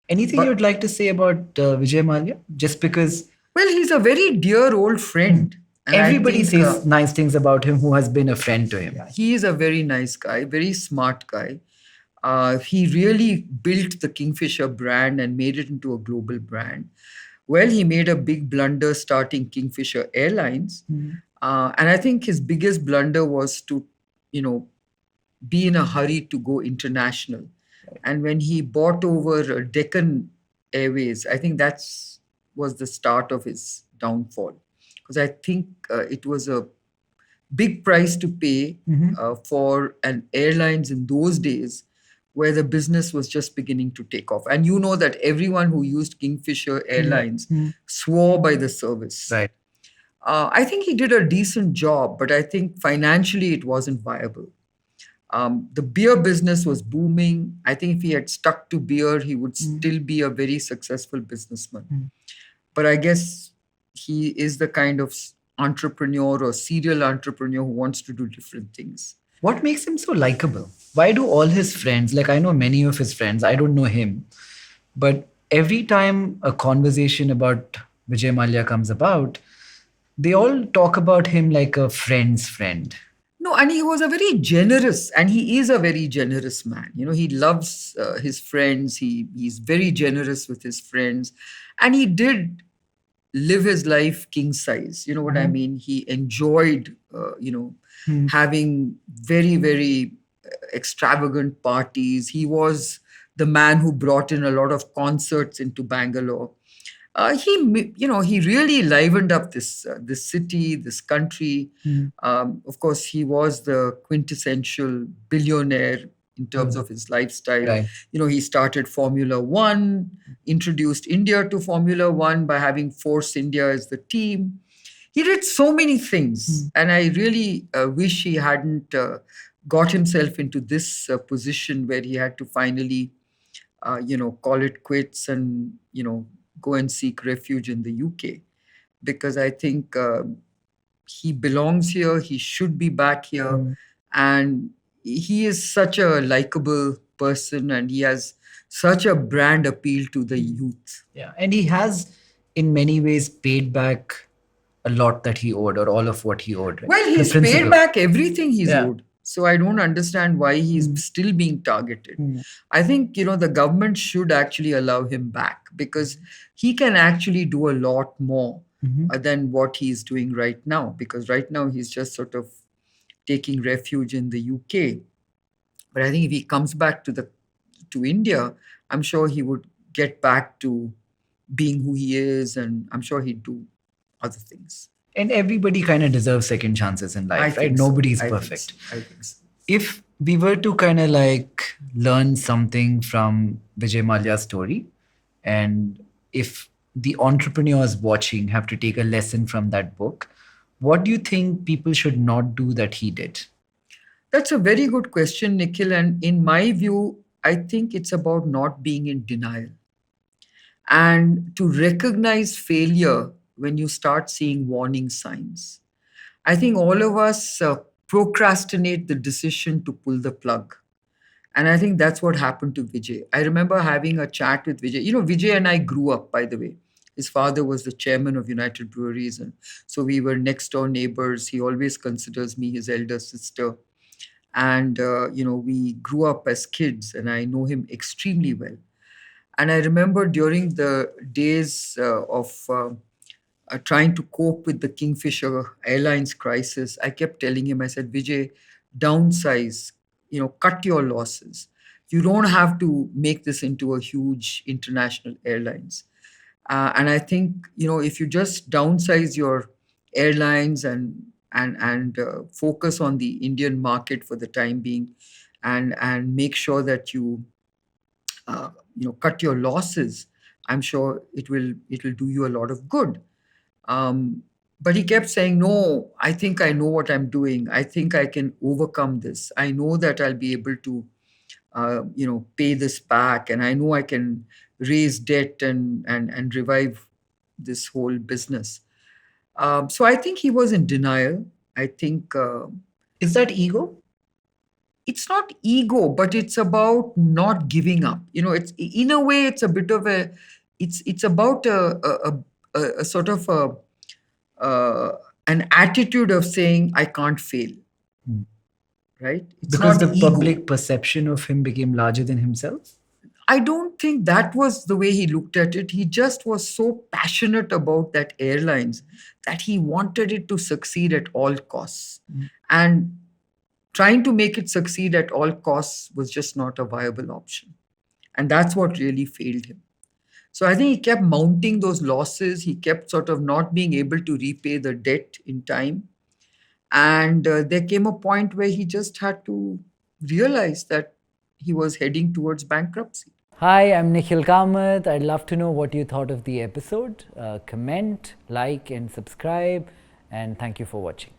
Anything But you'd like to say about Vijay Mallya? Just because well, he's a very dear old friend, and I everybody think says nice things about him who has been a friend to him. yeah, he is a very nice guy, very smart guy. He really built the Kingfisher brand and made it into a global brand. Well, he made a big blunder starting Kingfisher Airlines. And I think his biggest blunder was to, you know, be in a hurry to go international. And when he bought over Deccan Airways, I think that's was the start of his downfall. Because I think it was a big price to pay for an airlines in those days where the business was just beginning to take off. And you know that everyone who used Kingfisher Airlines swore by the service. Right. I think he did a decent job, but I think financially it wasn't viable. The beer business was booming. I think if he had stuck to beer, he would still be a very successful businessman. But I guess he is the kind of entrepreneur or serial entrepreneur who wants to do different things. What makes him so likable? Why do all his friends, like I know many of his friends, I don't know him, but every time a conversation about Vijay Mallya comes about, they all talk about him like a friend's friend. No, and he was a very generous, and he is a very generous man. You know, he loves his friends. He's very generous with his friends, and he did live his life king size. You know what I mean? He enjoyed, having very, very extravagant parties. He was the man who brought in a lot of concerts into Bangalore. He really livened up this city, this country. Of course, he was the quintessential billionaire in terms of his lifestyle. Right. You know, he started Formula One, introduced India to Formula One by having Force India as the team. He did so many things, and I really wish he hadn't got himself into this position where he had to finally, call it quits and go and seek refuge in the UK, because I think he belongs here. He should be back here, and he is such a likable person, and he has such a brand appeal to the youth. Yeah. And he has, in many ways, paid back a lot that he owed or all of what he owed. Right? Well, The he's paid principal. back everything he's Yeah. owed. So I don't understand why he's still being targeted. I think, the government should actually allow him back, because he can actually do a lot more than what he's doing right now. Because right now he's just sort of taking refuge in the UK. But I think if he comes back to India, I'm sure he would get back to being who he is, and I'm sure he'd do other things. And everybody kind of deserves second chances in I life, right? think so. Nobody's I think perfect. so. I think so. If we were to kind of like learn something from Vijay Mallya's story, and if the entrepreneurs watching have to take a lesson from that book, what do you think people should not do that he did? That's a very good question, Nikhil. And in my view, I think it's about not being in denial and to recognize failure when you start seeing warning signs. I think all of us procrastinate the decision to pull the plug. And I think that's what happened to Vijay. I remember having a chat with Vijay. You know, Vijay and I grew up, by the way. His father was the chairman of United Breweries. And so we were next door neighbors. He always considers me his elder sister. And, we grew up as kids, and I know him extremely well. And I remember during the days of trying to cope with the Kingfisher Airlines crisis, I kept telling him, I said, Vijay, downsize, cut your losses. You don't have to make this into a huge international airlines. And I think, if you just downsize your airlines and focus on the Indian market for the time being, and make sure that you cut your losses, I'm sure it'll do you a lot of good. But he kept saying, no, I think I know what I'm doing. I think I can overcome this. I know that I'll be able to, pay this back. And I know I can raise debt and revive this whole business. So I think he was in denial. I think. Is that ego? it's not ego, but it's about not giving up. It's in a way it's a bit of a, it's about a sort of an attitude of saying I can't fail, Mm. right? It's Because not the ego. public perception of him became larger than himself. I don't think that was the way he looked at it. He just was so passionate about that airlines that he wanted it to succeed at all costs. Mm. And trying to make it succeed at all costs was just not a viable option. And that's what really failed him. So I think he kept mounting those losses. He kept sort of not being able to repay the debt in time. And there came a point where he just had to realize that he was heading towards bankruptcy. Hi, I'm Nikhil Kamath. I'd love to know what you thought of the episode. Comment, like, and subscribe. And thank you for watching.